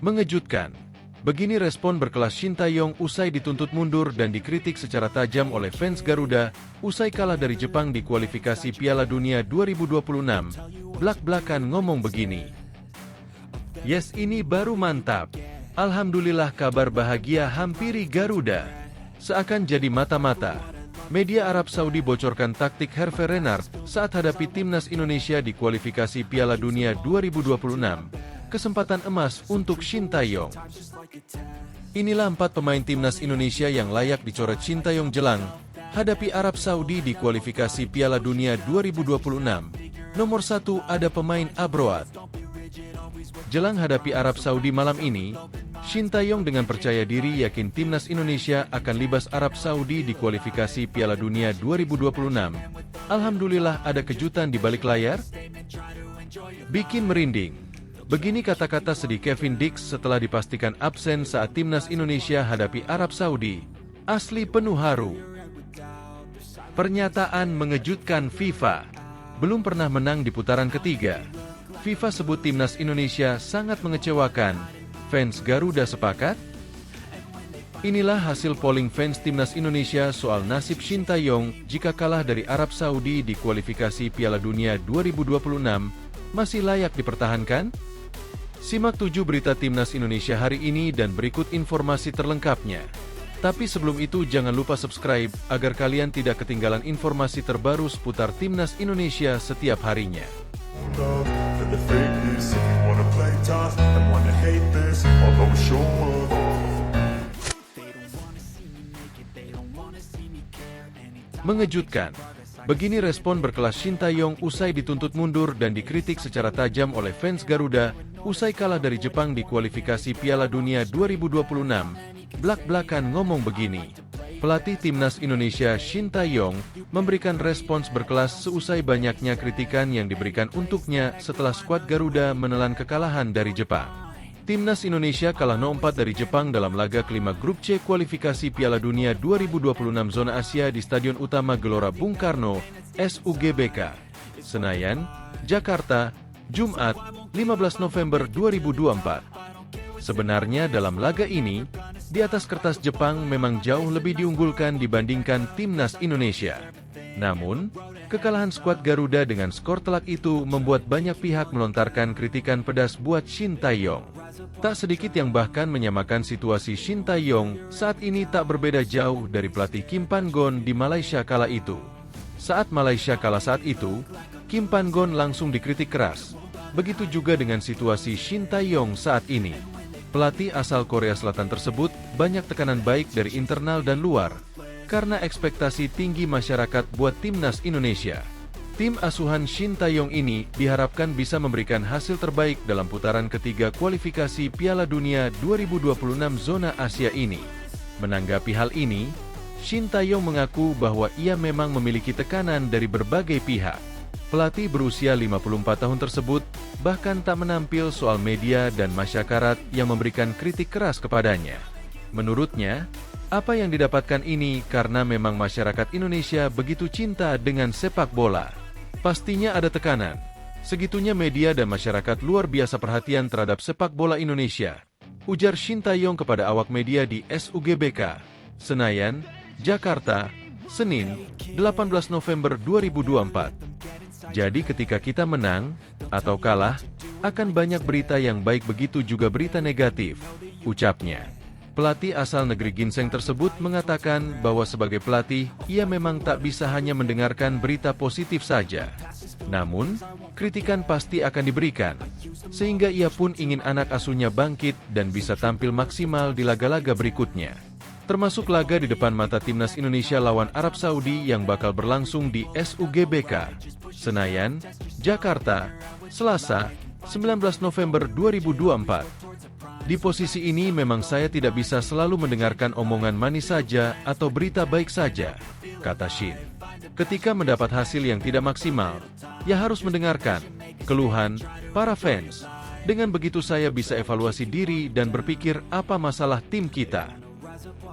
Mengejutkan. Begini respon berkelas Shin Tae-yong usai dituntut mundur dan dikritik secara tajam oleh fans Garuda usai kalah dari Jepang di kualifikasi Piala Dunia 2026. Blak-blakan ngomong begini. Yes, ini baru mantap. Alhamdulillah, kabar bahagia hampiri Garuda. Seakan jadi mata-mata. Media Arab Saudi bocorkan taktik Hervé Renard saat hadapi timnas Indonesia di kualifikasi Piala Dunia 2026. Kesempatan emas untuk Shin Tae-yong. Inilah 4 pemain timnas Indonesia yang layak dicoret Shin Tae-yong jelang hadapi Arab Saudi di kualifikasi Piala Dunia 2026. Nomor 1 ada pemain Abroad. Jelang hadapi Arab Saudi malam ini, Shin Tae-yong dengan percaya diri yakin timnas Indonesia akan libas Arab Saudi di kualifikasi Piala Dunia 2026. Alhamdulillah, ada kejutan di balik layar. Bikin merinding. Begini kata-kata sedih Kevin Dix setelah dipastikan absen saat timnas Indonesia hadapi Arab Saudi. Asli penuh haru. Pernyataan mengejutkan FIFA. Belum pernah menang di putaran ketiga. FIFA sebut timnas Indonesia sangat mengecewakan. Fans Garuda sepakat? Inilah hasil polling fans timnas Indonesia soal nasib Shin Tae-yong jika kalah dari Arab Saudi di kualifikasi Piala Dunia 2026. Masih layak dipertahankan? Simak 7 berita timnas Indonesia hari ini dan berikut informasi terlengkapnya. Tapi sebelum itu jangan lupa subscribe agar kalian tidak ketinggalan informasi terbaru seputar timnas Indonesia setiap harinya. Mengejutkan. Begini respon berkelas Shin Tae-yong usai dituntut mundur dan dikritik secara tajam oleh fans Garuda usai kalah dari Jepang di kualifikasi Piala Dunia 2026. Blak-blakan ngomong begini. Pelatih timnas Indonesia Shin Tae-yong memberikan respons berkelas seusai banyaknya kritikan yang diberikan untuknya setelah skuad Garuda menelan kekalahan dari Jepang. Timnas Indonesia kalah 0-4 dari Jepang dalam laga kelima grup C kualifikasi Piala Dunia 2026 zona Asia di Stadion Utama Gelora Bung Karno, SUGBK, Senayan, Jakarta, Jumat, 15 November 2024. Sebenarnya dalam laga ini, di atas kertas Jepang memang jauh lebih diunggulkan dibandingkan timnas Indonesia. Namun, kekalahan skuad Garuda dengan skor telak itu membuat banyak pihak melontarkan kritikan pedas buat Shin Tae-yong. Tak sedikit yang bahkan menyamakan situasi Shin Tae-yong saat ini tak berbeda jauh dari pelatih Kim Pan-gon di Malaysia kala itu. Saat Malaysia kalah saat itu, Kim Pan-gon langsung dikritik keras. Begitu juga dengan situasi Shin Tae-yong saat ini. Pelatih asal Korea Selatan tersebut banyak tekanan baik dari internal dan luar, karena ekspektasi tinggi masyarakat buat timnas Indonesia. Tim asuhan Shin Tae-yong ini diharapkan bisa memberikan hasil terbaik dalam putaran ketiga kualifikasi Piala Dunia 2026 zona Asia ini. Menanggapi hal ini, Shin Tae-yong mengaku bahwa ia memang memiliki tekanan dari berbagai pihak. Pelatih berusia 54 tahun tersebut bahkan tak menampil soal media dan masyarakat yang memberikan kritik keras kepadanya. Menurutnya, apa yang didapatkan ini karena memang masyarakat Indonesia begitu cinta dengan sepak bola. Pastinya ada tekanan. Segitunya media dan masyarakat luar biasa perhatian terhadap sepak bola Indonesia. Ujar Shin Tae-yong kepada awak media di SUGBK, Senayan, Jakarta, Senin, 18 November 2024. Jadi ketika kita menang atau kalah, akan banyak berita yang baik begitu juga berita negatif, ucapnya. Pelatih asal negeri ginseng tersebut mengatakan bahwa sebagai pelatih, ia memang tak bisa hanya mendengarkan berita positif saja. Namun, kritikan pasti akan diberikan, sehingga ia pun ingin anak asuhnya bangkit dan bisa tampil maksimal di laga-laga berikutnya. Termasuk laga di depan mata timnas Indonesia lawan Arab Saudi yang bakal berlangsung di SUGBK, Senayan, Jakarta, Selasa, 19 November 2024. Di posisi ini memang saya tidak bisa selalu mendengarkan omongan manis saja atau berita baik saja, kata Shin. Ketika mendapat hasil yang tidak maksimal, ya harus mendengarkan keluhan para fans. Dengan begitu saya bisa evaluasi diri dan berpikir apa masalah tim kita.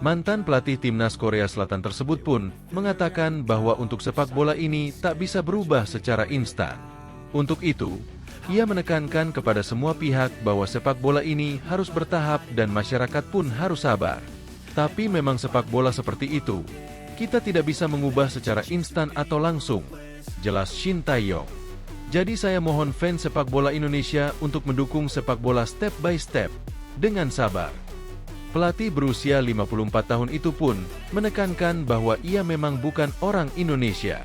Mantan pelatih timnas Korea Selatan tersebut pun mengatakan bahwa untuk sepak bola ini tak bisa berubah secara instan. Untuk itu, Ia menekankan kepada semua pihak bahwa sepak bola ini harus bertahap dan masyarakat pun harus sabar. Tapi memang sepak bola seperti itu. Kita tidak bisa mengubah secara instan atau langsung, jelas Shin Tae-yong. Jadi saya mohon fans sepak bola Indonesia untuk mendukung sepak bola step by step, dengan sabar. Pelatih berusia 54 tahun itu pun menekankan bahwa ia memang bukan orang Indonesia.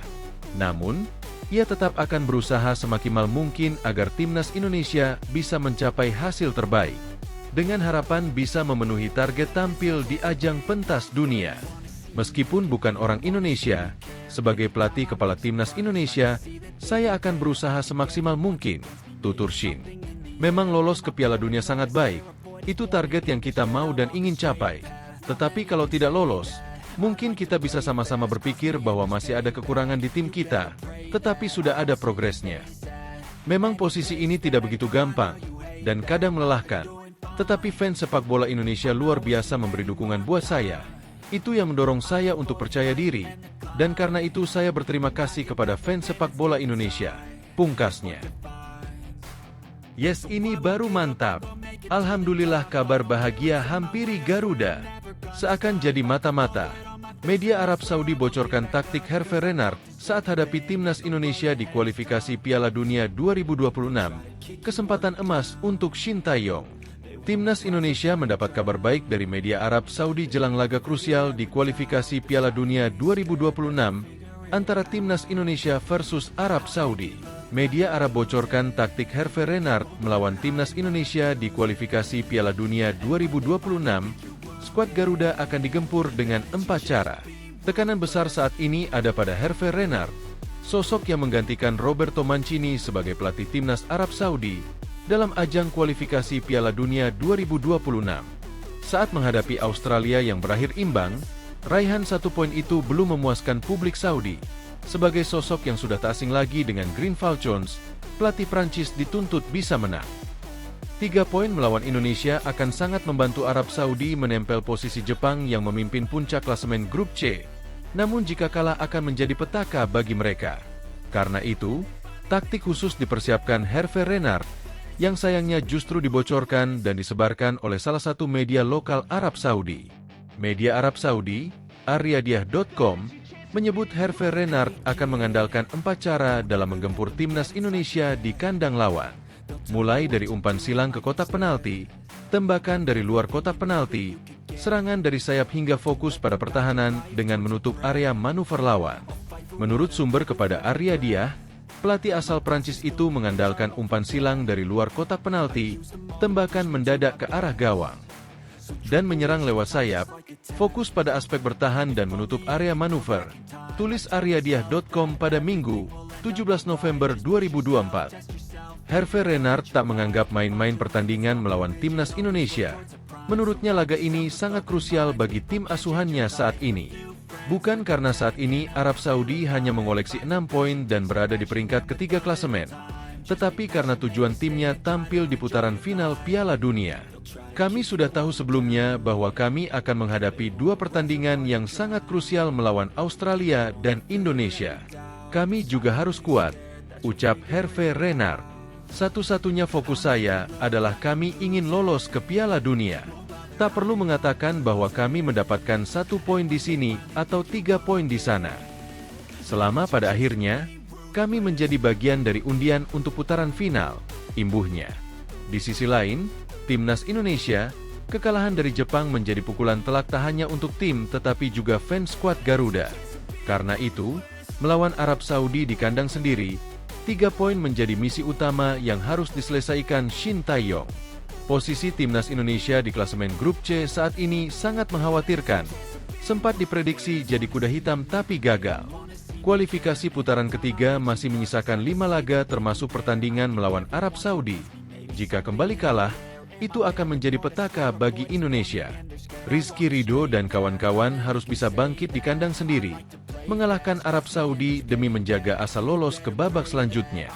Namun, ia tetap akan berusaha semaksimal mungkin agar timnas Indonesia bisa mencapai hasil terbaik, dengan harapan bisa memenuhi target tampil di ajang pentas dunia. Meskipun bukan orang Indonesia, sebagai pelatih kepala timnas Indonesia, saya akan berusaha semaksimal mungkin, tutur Shin. Memang lolos ke Piala Dunia sangat baik, itu target yang kita mau dan ingin capai. Tetapi kalau tidak lolos, mungkin kita bisa sama-sama berpikir bahwa masih ada kekurangan di tim kita, tetapi sudah ada progresnya. Memang posisi ini tidak begitu gampang, dan kadang melelahkan. Tetapi fans sepak bola Indonesia luar biasa memberi dukungan buat saya. Itu yang mendorong saya untuk percaya diri, dan karena itu saya berterima kasih kepada fans sepak bola Indonesia, pungkasnya. Yes, ini baru mantap. Alhamdulillah, kabar bahagia hampiri Garuda. Seakan jadi mata-mata. Media Arab Saudi bocorkan taktik Hervé Renard saat hadapi timnas Indonesia di kualifikasi Piala Dunia 2026. Kesempatan emas untuk Shin Tae-yong. Timnas Indonesia mendapat kabar baik dari media Arab Saudi jelang laga krusial di kualifikasi Piala Dunia 2026 antara timnas Indonesia versus Arab Saudi. Media Arab bocorkan taktik Hervé Renard melawan timnas Indonesia di kualifikasi Piala Dunia 2026. Skuad Garuda akan digempur dengan 4 cara. Tekanan besar saat ini ada pada Hervé Renard, sosok yang menggantikan Roberto Mancini sebagai pelatih timnas Arab Saudi dalam ajang kualifikasi Piala Dunia 2026. Saat menghadapi Australia yang berakhir imbang, raihan 1 poin itu belum memuaskan publik Saudi. Sebagai sosok yang sudah tak asing lagi dengan Green Falcons, pelatih Prancis dituntut bisa menang. 3 poin melawan Indonesia akan sangat membantu Arab Saudi menempel posisi Jepang yang memimpin puncak klasemen grup C. Namun jika kalah akan menjadi petaka bagi mereka. Karena itu, taktik khusus dipersiapkan Hervé Renard, yang sayangnya justru dibocorkan dan disebarkan oleh salah satu media lokal Arab Saudi. Media Arab Saudi, Ar-Riyadiyah.com, menyebut Hervé Renard akan mengandalkan 4 cara dalam menggempur timnas Indonesia di kandang lawan. Mulai dari umpan silang ke kotak penalti, tembakan dari luar kotak penalti, serangan dari sayap hingga fokus pada pertahanan dengan menutup area manuver lawan. Menurut sumber kepada Ar-Riyadiyah, pelatih asal Prancis itu mengandalkan umpan silang dari luar kotak penalti, tembakan mendadak ke arah gawang, dan menyerang lewat sayap, fokus pada aspek bertahan dan menutup area manuver. Tulis Ar-Riyadiyah.com pada Minggu, 17 November 2024. Hervé Renard tak menganggap main-main pertandingan melawan timnas Indonesia. Menurutnya laga ini sangat krusial bagi tim asuhannya saat ini. Bukan karena saat ini Arab Saudi hanya mengoleksi 6 poin dan berada di peringkat ketiga klasemen, tetapi karena tujuan timnya tampil di putaran final Piala Dunia. Kami sudah tahu sebelumnya bahwa kami akan menghadapi 2 pertandingan yang sangat krusial melawan Australia dan Indonesia. Kami juga harus kuat, ucap Hervé Renard. Satu-satunya fokus saya adalah kami ingin lolos ke Piala Dunia. Tak perlu mengatakan bahwa kami mendapatkan 1 poin di sini atau 3 poin di sana. Selama pada akhirnya, kami menjadi bagian dari undian untuk putaran final, imbuhnya. Di sisi lain, timnas Indonesia, kekalahan dari Jepang menjadi pukulan telak tak hanya untuk tim tetapi juga fans skuad Garuda. Karena itu, melawan Arab Saudi di kandang sendiri, 3 poin menjadi misi utama yang harus diselesaikan Shin Tae-yong. Posisi timnas Indonesia di klasemen grup C saat ini sangat mengkhawatirkan. Sempat diprediksi jadi kuda hitam tapi gagal. Kualifikasi putaran ketiga masih menyisakan 5 laga termasuk pertandingan melawan Arab Saudi. Jika kembali kalah, itu akan menjadi petaka bagi Indonesia. Rizky Ridho dan kawan-kawan harus bisa bangkit di kandang sendiri, mengalahkan Arab Saudi demi menjaga asa lolos ke babak selanjutnya.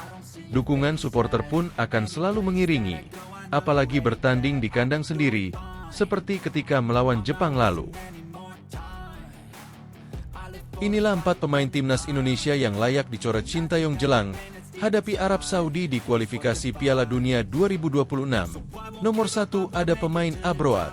Dukungan supporter pun akan selalu mengiringi, apalagi bertanding di kandang sendiri, seperti ketika melawan Jepang lalu. Inilah 4 pemain timnas Indonesia yang layak dicoret Shin Tae-yong jelang hadapi Arab Saudi di kualifikasi Piala Dunia 2026. Nomor 1 ada pemain Abroad.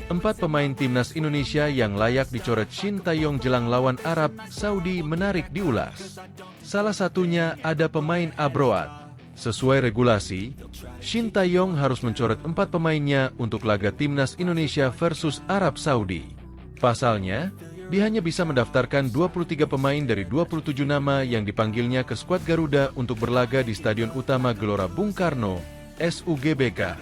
4 pemain timnas Indonesia yang layak dicoret Shin Tae-yong jelang lawan Arab Saudi menarik diulas. Salah satunya ada pemain Abroad. Sesuai regulasi, Shin Tae-yong harus mencoret 4 pemainnya untuk laga timnas Indonesia versus Arab Saudi. Pasalnya, dia hanya bisa mendaftarkan 23 pemain dari 27 nama yang dipanggilnya ke skuad Garuda untuk berlaga di Stadion Utama Gelora Bung Karno, SUGBK,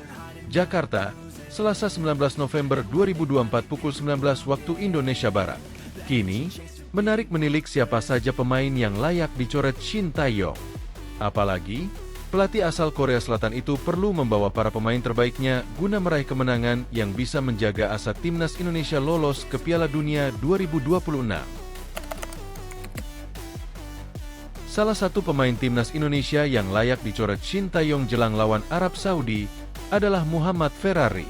Jakarta, Selasa 19 November 2024 pukul 19 waktu Indonesia Barat. Kini, menarik menilik siapa saja pemain yang layak dicoret Shin Tae-yong. Apalagi, pelatih asal Korea Selatan itu perlu membawa para pemain terbaiknya guna meraih kemenangan yang bisa menjaga asa timnas Indonesia lolos ke Piala Dunia 2026. Salah satu pemain timnas Indonesia yang layak dicoret Shin Tae-yong jelang lawan Arab Saudi adalah Muhammad Ferrari.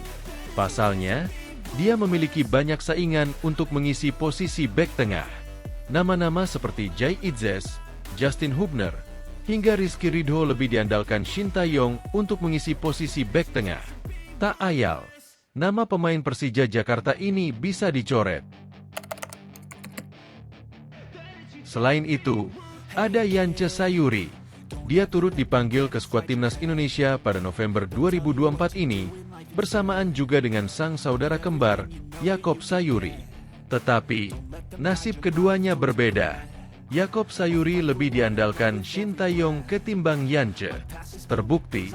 Pasalnya, dia memiliki banyak saingan untuk mengisi posisi bek tengah. Nama-nama seperti Jai Itzes, Justin Hubner, hingga Rizky Ridho lebih diandalkan Shin Tae-yong untuk mengisi posisi bek tengah. Tak ayal, nama pemain Persija Jakarta ini bisa dicoret. Selain itu, ada Yance Sayuri. Dia turut dipanggil ke skuad timnas Indonesia pada November 2024 ini, bersamaan juga dengan sang saudara kembar, Yakob Sayuri. Tetapi, nasib keduanya berbeda. Yakob Sayuri lebih diandalkan Shin Tae-yong ketimbang Yance. Terbukti,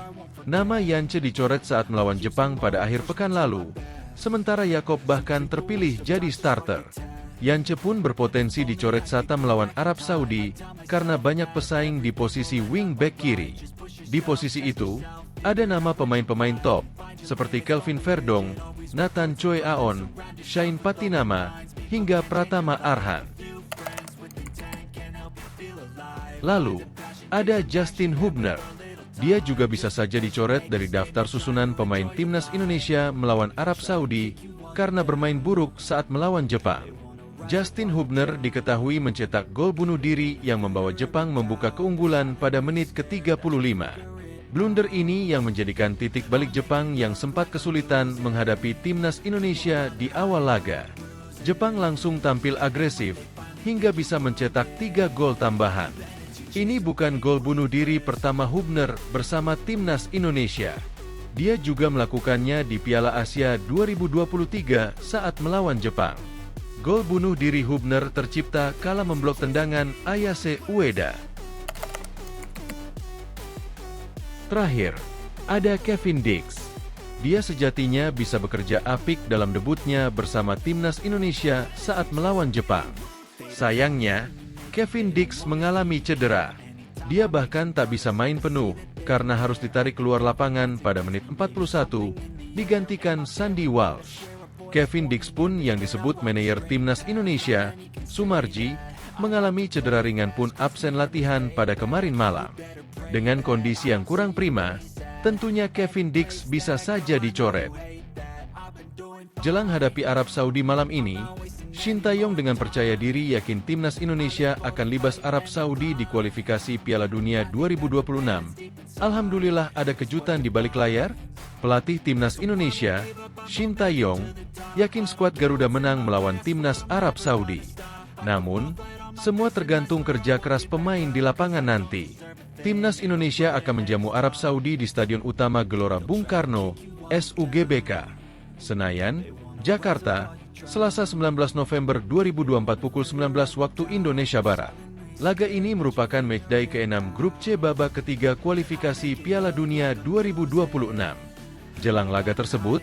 nama Yance dicoret saat melawan Jepang pada akhir pekan lalu, sementara Yakob bahkan terpilih jadi starter. Yance pun berpotensi dicoret saat melawan Arab Saudi karena banyak pesaing di posisi wing-back kiri. Di posisi itu, ada nama pemain-pemain top, seperti Kelvin Verdong, Nathan Choi Aon, Shain Patinama, hingga Pratama Arhan. Lalu, ada Justin Hubner. Dia juga bisa saja dicoret dari daftar susunan pemain timnas Indonesia melawan Arab Saudi karena bermain buruk saat melawan Jepang. Justin Hubner diketahui mencetak gol bunuh diri yang membawa Jepang membuka keunggulan pada menit ke-35. Blunder ini yang menjadikan titik balik Jepang yang sempat kesulitan menghadapi timnas Indonesia di awal laga. Jepang langsung tampil agresif hingga bisa mencetak 3 gol tambahan. Ini bukan gol bunuh diri pertama Hubner bersama timnas Indonesia. Dia juga melakukannya di Piala Asia 2023 saat melawan Jepang. Gol bunuh diri Hubner tercipta kala memblok tendangan Ayase Ueda. Terakhir, ada Kevin Dix. Dia sejatinya bisa bekerja apik dalam debutnya bersama timnas Indonesia saat melawan Jepang. Sayangnya, Kevin Dix mengalami cedera. Dia bahkan tak bisa main penuh karena harus ditarik keluar lapangan pada menit 41, digantikan Sandy Walsh. Kevin Dix pun yang disebut manajer timnas Indonesia, Sumarji, mengalami cedera ringan pun absen latihan pada kemarin malam. Dengan kondisi yang kurang prima, tentunya Kevin Dix bisa saja dicoret. Jelang hadapi Arab Saudi malam ini, Shin Tae-yong dengan percaya diri yakin timnas Indonesia akan libas Arab Saudi di kualifikasi Piala Dunia 2026. Alhamdulillah ada kejutan di balik layar. Pelatih timnas Indonesia, Shin Tae-yong, yakin skuad Garuda menang melawan timnas Arab Saudi. Namun, semua tergantung kerja keras pemain di lapangan nanti. Timnas Indonesia akan menjamu Arab Saudi di Stadion Utama Gelora Bung Karno, SUGBK, Senayan, Jakarta, Selasa 19 November 2024 pukul 19 waktu Indonesia Barat. Laga ini merupakan matchday ke-6 Grup C babak ketiga kualifikasi Piala Dunia 2026. Jelang laga tersebut,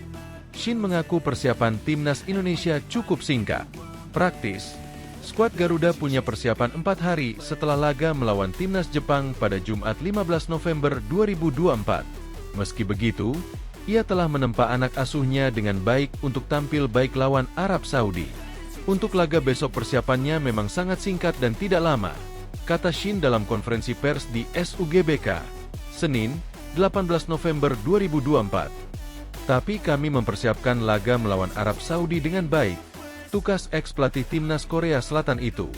Shin mengaku persiapan timnas Indonesia cukup singkat. Praktis, skuad Garuda punya persiapan 4 hari setelah laga melawan timnas Jepang pada Jumat 15 November 2024. Meski begitu, ia telah menempa anak asuhnya dengan baik untuk tampil baik lawan Arab Saudi. Untuk laga besok persiapannya memang sangat singkat dan tidak lama, kata Shin dalam konferensi pers di SUGBK, Senin, 18 November 2024. Tapi kami mempersiapkan laga melawan Arab Saudi dengan baik, tukas ex-pelatih timnas Korea Selatan itu.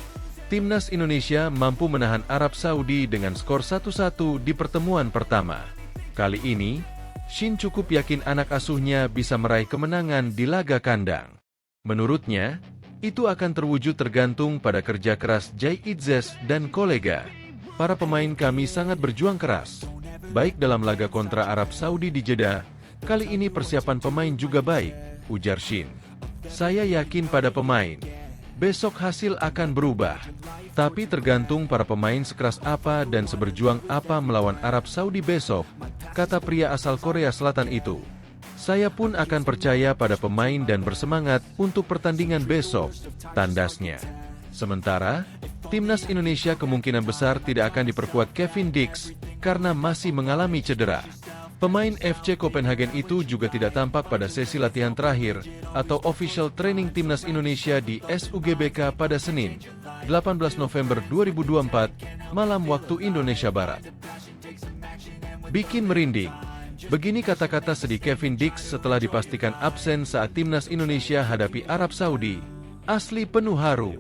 Timnas Indonesia mampu menahan Arab Saudi dengan skor 1-1 di pertemuan pertama. Kali ini, Shin cukup yakin anak asuhnya bisa meraih kemenangan di laga kandang. Menurutnya, itu akan terwujud tergantung pada kerja keras Jay Itzes dan kolega. Para pemain kami sangat berjuang keras, baik dalam laga kontra Arab Saudi di Jeddah. Kali ini persiapan pemain juga baik, ujar Shin. Saya yakin pada pemain. Besok hasil akan berubah. Tapi tergantung para pemain sekeras apa dan seberjuang apa melawan Arab Saudi besok, kata pria asal Korea Selatan itu. Saya pun akan percaya pada pemain dan bersemangat untuk pertandingan besok, tandasnya. Sementara, Timnas Indonesia kemungkinan besar tidak akan diperkuat Kevin Dix karena masih mengalami cedera. Pemain FC Copenhagen itu juga tidak tampak pada sesi latihan terakhir atau official training Timnas Indonesia di SUGBK pada Senin, 18 November 2024, malam waktu Indonesia Barat. Bikin merinding. Begini kata-kata sedih Kevin Dix setelah dipastikan absen saat Timnas Indonesia hadapi Arab Saudi. Asli penuh haru.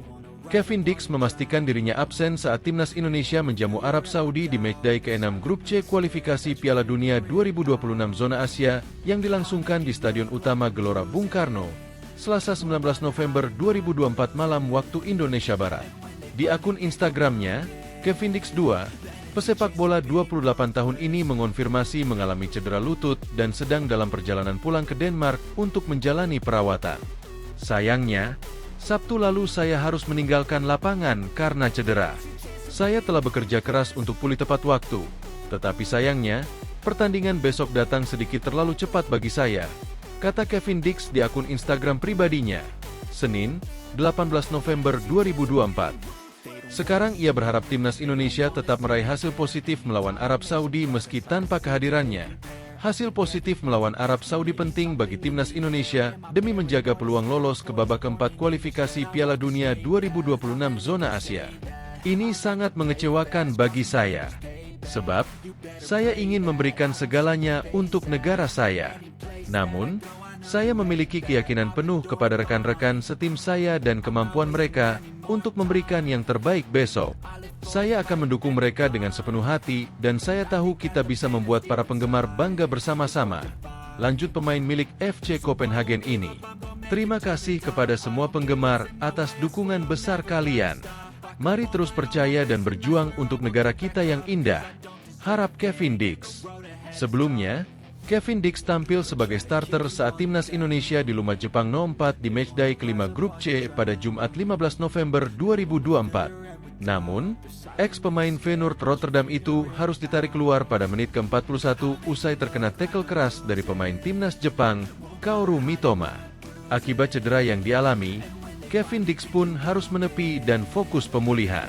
Kevin Dix memastikan dirinya absen saat Timnas Indonesia menjamu Arab Saudi di matchday ke-6 Grup C kualifikasi Piala Dunia 2026 Zona Asia yang dilangsungkan di Stadion Utama Gelora Bung Karno, Selasa 19 November 2024 malam waktu Indonesia Barat. Di akun Instagramnya, Kevin Dix 2, pesepak bola 28 tahun ini mengonfirmasi mengalami cedera lutut dan sedang dalam perjalanan pulang ke Denmark untuk menjalani perawatan. Sayangnya, Sabtu lalu saya harus meninggalkan lapangan karena cedera. Saya telah bekerja keras untuk pulih tepat waktu, tetapi sayangnya, pertandingan besok datang sedikit terlalu cepat bagi saya, kata Kevin Dix di akun Instagram pribadinya, Senin, 18 November 2024. Sekarang ia berharap Timnas Indonesia tetap meraih hasil positif melawan Arab Saudi meski tanpa kehadirannya. Hasil positif melawan Arab Saudi penting bagi Timnas Indonesia demi menjaga peluang lolos ke babak keempat kualifikasi Piala Dunia 2026 Zona Asia. Ini sangat mengecewakan bagi saya, sebab saya ingin memberikan segalanya untuk negara saya. Namun, saya memiliki keyakinan penuh kepada rekan-rekan setim saya dan kemampuan mereka untuk memberikan yang terbaik besok. Saya akan mendukung mereka dengan sepenuh hati dan saya tahu kita bisa membuat para penggemar bangga bersama-sama. Lanjut pemain milik FC Copenhagen ini. Terima kasih kepada semua penggemar atas dukungan besar kalian. Mari terus percaya dan berjuang untuk negara kita yang indah. Harap Kevin Dix. Sebelumnya, Kevin Dix tampil sebagai starter saat Timnas Indonesia di Lumah Jepang 04 di matchday kelima Grup C pada Jumat 15 November 2024. Namun, ex-pemain Feyenoord Rotterdam itu harus ditarik keluar pada menit ke-41 usai terkena tackle keras dari pemain Timnas Jepang, Kaoru Mitoma. Akibat cedera yang dialami, Kevin Dix pun harus menepi dan fokus pemulihan.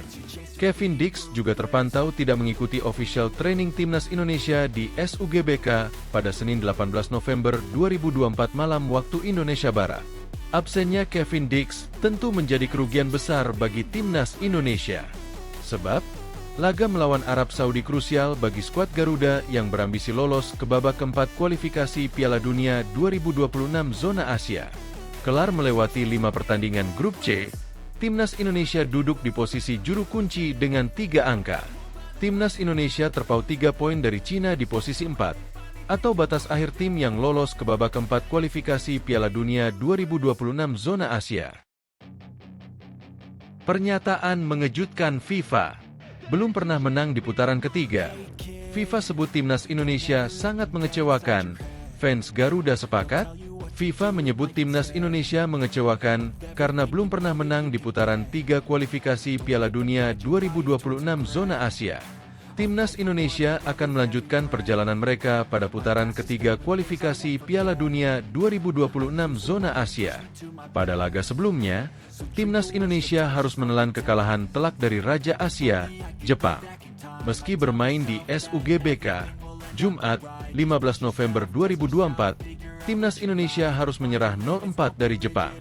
Kevin Dix juga terpantau tidak mengikuti official training Timnas Indonesia di SUGBK pada Senin 18 November 2024 malam waktu Indonesia Barat. Absennya Kevin Dix tentu menjadi kerugian besar bagi Timnas Indonesia. Sebab, laga melawan Arab Saudi krusial bagi skuad Garuda yang berambisi lolos ke babak keempat kualifikasi Piala Dunia 2026 Zona Asia. Kelar melewati 5 pertandingan Grup C, Timnas Indonesia duduk di posisi juru kunci dengan 3 angka. Timnas Indonesia terpaut 3 poin dari Cina di posisi 4, atau batas akhir tim yang lolos ke babak keempat kualifikasi Piala Dunia 2026 Zona Asia. Pernyataan mengejutkan FIFA. Belum pernah menang di putaran ketiga. FIFA sebut Timnas Indonesia sangat mengecewakan. Fans Garuda sepakat? FIFA menyebut Timnas Indonesia mengecewakan karena belum pernah menang di putaran 3 kualifikasi Piala Dunia 2026 Zona Asia. Timnas Indonesia akan melanjutkan perjalanan mereka pada putaran ketiga kualifikasi Piala Dunia 2026 Zona Asia. Pada laga sebelumnya, Timnas Indonesia harus menelan kekalahan telak dari Raja Asia, Jepang. Meski bermain di SUGBK, Jumat, 15 November 2024, Timnas Indonesia harus menyerah 0-4 dari Jepang.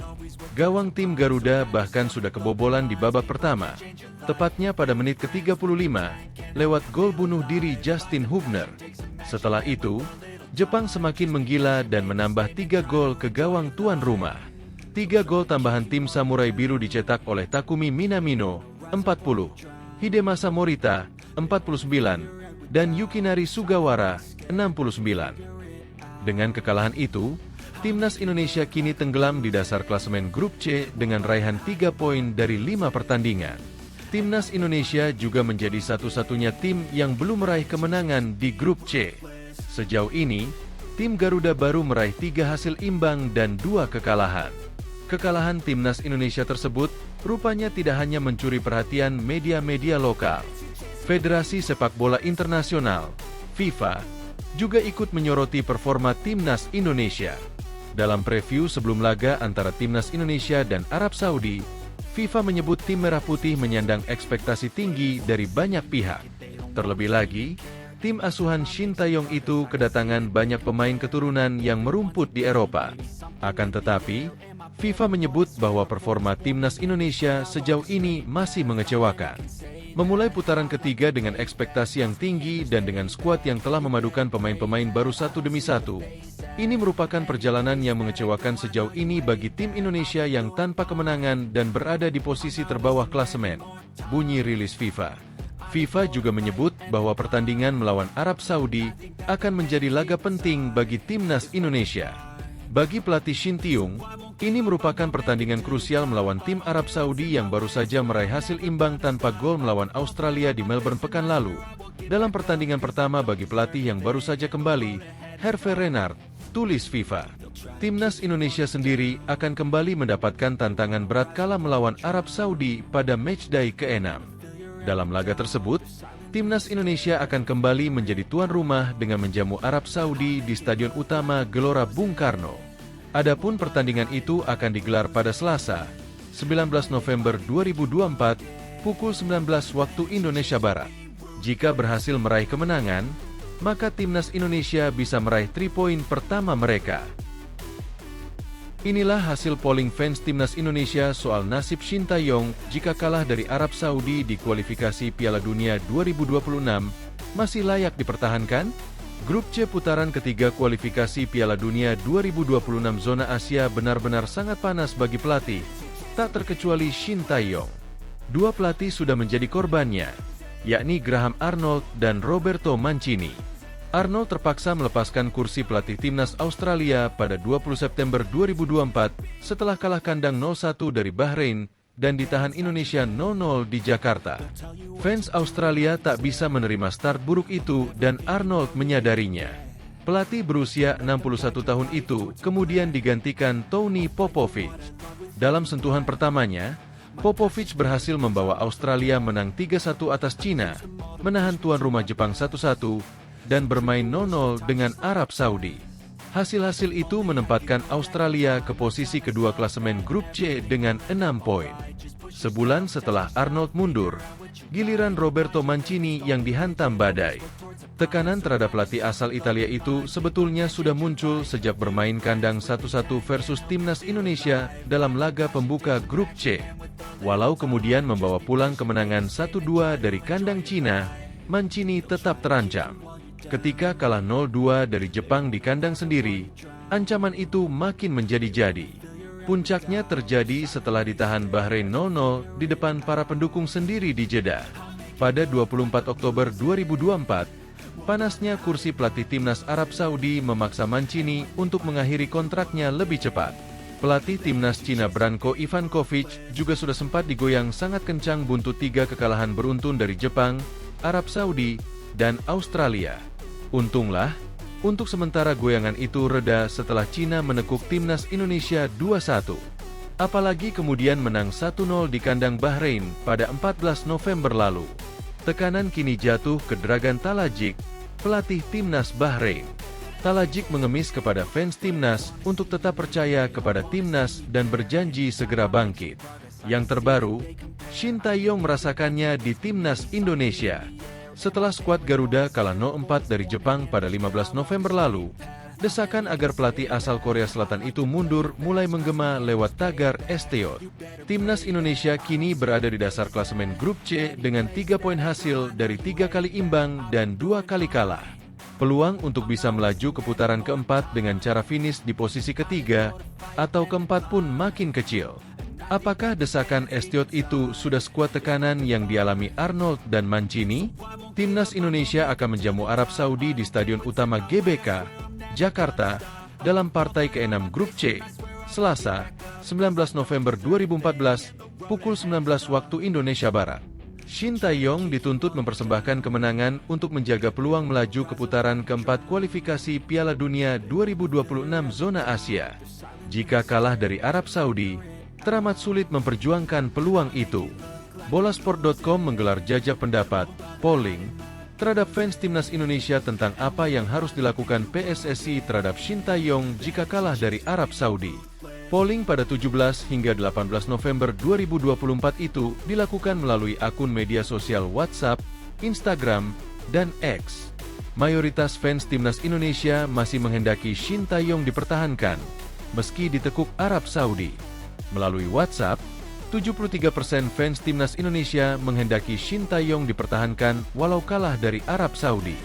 Gawang tim Garuda bahkan sudah kebobolan di babak pertama, tepatnya pada menit ke-35, lewat gol bunuh diri Justin Hubner. Setelah itu, Jepang semakin menggila dan menambah 3 gol ke gawang tuan rumah. 3 gol tambahan tim Samurai Biru dicetak oleh Takumi Minamino, 40, Hidemasa Morita, 49, dan Yukinari Sugawara, 69. Dengan kekalahan itu, Timnas Indonesia kini tenggelam di dasar klasemen Grup C dengan raihan 3 poin dari 5 pertandingan. Timnas Indonesia juga menjadi satu-satunya tim yang belum meraih kemenangan di Grup C. Sejauh ini, tim Garuda baru meraih 3 hasil imbang dan 2 kekalahan. Kekalahan Timnas Indonesia tersebut rupanya tidak hanya mencuri perhatian media-media lokal. Federasi Sepak Bola Internasional, FIFA, juga ikut menyoroti performa Timnas Indonesia. Dalam preview sebelum laga antara Timnas Indonesia dan Arab Saudi, FIFA menyebut tim Merah Putih menyandang ekspektasi tinggi dari banyak pihak. Terlebih lagi, tim asuhan Shin Tae-yong itu kedatangan banyak pemain keturunan yang merumput di Eropa. Akan tetapi, FIFA menyebut bahwa performa Timnas Indonesia sejauh ini masih mengecewakan. Memulai putaran ketiga dengan ekspektasi yang tinggi dan dengan skuad yang telah memadukan pemain-pemain baru satu demi satu, ini merupakan perjalanan yang mengecewakan sejauh ini bagi tim Indonesia yang tanpa kemenangan dan berada di posisi terbawah klasemen, bunyi rilis FIFA. FIFA juga menyebut bahwa pertandingan melawan Arab Saudi akan menjadi laga penting bagi Timnas Indonesia. Bagi pelatih Shin Tae-yong, ini merupakan pertandingan krusial melawan tim Arab Saudi yang baru saja meraih hasil imbang tanpa gol melawan Australia di Melbourne pekan lalu. Dalam pertandingan pertama bagi pelatih yang baru saja kembali, Hervé Renard, tulis FIFA. Timnas Indonesia sendiri akan kembali mendapatkan tantangan berat kala melawan Arab Saudi pada matchday ke-6. Dalam laga tersebut, Timnas Indonesia akan kembali menjadi tuan rumah dengan menjamu Arab Saudi di Stadion Utama Gelora Bung Karno. Adapun pertandingan itu akan digelar pada Selasa, 19 November 2024, pukul 19 waktu Indonesia Barat. Jika berhasil meraih kemenangan, maka Timnas Indonesia bisa meraih 3 poin pertama mereka. Inilah hasil polling fans Timnas Indonesia soal nasib Shin Tae-yong jika kalah dari Arab Saudi di kualifikasi Piala Dunia 2026, masih layak dipertahankan? Grup C putaran ketiga kualifikasi Piala Dunia 2026 zona Asia benar-benar sangat panas bagi pelatih, tak terkecuali Shin Tae-yong. Dua pelatih sudah menjadi korbannya, yakni Graham Arnold dan Roberto Mancini. Arnold terpaksa melepaskan kursi pelatih Timnas Australia pada 20 September 2024 setelah kalah kandang 0-1 dari Bahrain dan ditahan Indonesia 0-0 di Jakarta. Fans Australia tak bisa menerima start buruk itu dan Arnold menyadarinya. Pelatih berusia 61 tahun itu kemudian digantikan Tony Popovic. Dalam sentuhan pertamanya, Popovic berhasil membawa Australia menang 3-1 atas Cina, menahan tuan rumah Jepang 1-1, dan bermain 0-0 dengan Arab Saudi. Hasil-hasil itu menempatkan Australia ke posisi kedua klasemen Grup C dengan 6 poin. Sebulan setelah Arnold mundur, giliran Roberto Mancini yang dihantam badai. Tekanan terhadap pelatih asal Italia itu sebetulnya sudah muncul sejak bermain kandang 1-1 versus Timnas Indonesia dalam laga pembuka Grup C. Walau kemudian membawa pulang kemenangan 1-2 dari kandang Cina, Mancini tetap terancam. Ketika kalah 0-2 dari Jepang di kandang sendiri, ancaman itu makin menjadi-jadi. Puncaknya terjadi setelah ditahan Bahrain 0-0 di depan para pendukung sendiri di Jeddah. Pada 24 Oktober 2024, panasnya kursi pelatih Timnas Arab Saudi memaksa Mancini untuk mengakhiri kontraknya lebih cepat. Pelatih Timnas Cina Branko Ivankovic juga sudah sempat digoyang sangat kencang buntut 3 kekalahan beruntun dari Jepang, Arab Saudi, dan Australia. Untunglah, untuk sementara goyangan itu reda setelah Cina menekuk Timnas Indonesia 2-1. Apalagi kemudian menang 1-0 di kandang Bahrain pada 14 November lalu. Tekanan kini jatuh ke Dragan Talajik, pelatih Timnas Bahrain. Talajik mengemis kepada fans Timnas untuk tetap percaya kepada Timnas dan berjanji segera bangkit. Yang terbaru, Shin Tae-yong merasakannya di Timnas Indonesia. Setelah skuad Garuda kalah 0-4 dari Jepang pada 15 November lalu, desakan agar pelatih asal Korea Selatan itu mundur mulai menggema lewat tagar Esteot. Timnas Indonesia kini berada di dasar klasemen Grup C dengan 3 poin hasil dari 3 kali imbang dan 2 kali kalah. Peluang untuk bisa melaju ke putaran keempat dengan cara finish di posisi ketiga atau keempat pun makin kecil. Apakah desakan Estiot itu sudah sekuat tekanan yang dialami Arnold dan Mancini? Timnas Indonesia akan menjamu Arab Saudi di Stadion Utama GBK, Jakarta, dalam partai ke-6 Grup C, Selasa, 19 November 2014, pukul 19 waktu Indonesia Barat. Shin Tae-yong dituntut mempersembahkan kemenangan untuk menjaga peluang melaju ke putaran keempat kualifikasi Piala Dunia 2026 zona Asia. Jika kalah dari Arab Saudi, teramat sulit memperjuangkan peluang itu. Bolasport.com menggelar jajak pendapat, polling, terhadap fans Timnas Indonesia tentang apa yang harus dilakukan PSSI terhadap Shin Tae-yong jika kalah dari Arab Saudi. Polling pada 17 hingga 18 November 2024 itu dilakukan melalui akun media sosial WhatsApp, Instagram, dan X. Mayoritas fans Timnas Indonesia masih menghendaki Shin Tae-yong dipertahankan, meski ditekuk Arab Saudi. Melalui WhatsApp, 73% fans Timnas Indonesia menghendaki Shin Tae-yong dipertahankan walau kalah dari Arab Saudi.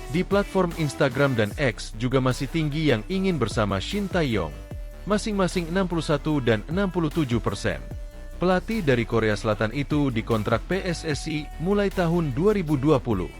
Di platform Instagram dan X juga masih tinggi yang ingin bersama Shin Tae-yong, masing-masing 61 dan 67%. Pelatih dari Korea Selatan itu dikontrak PSSI mulai tahun 2020.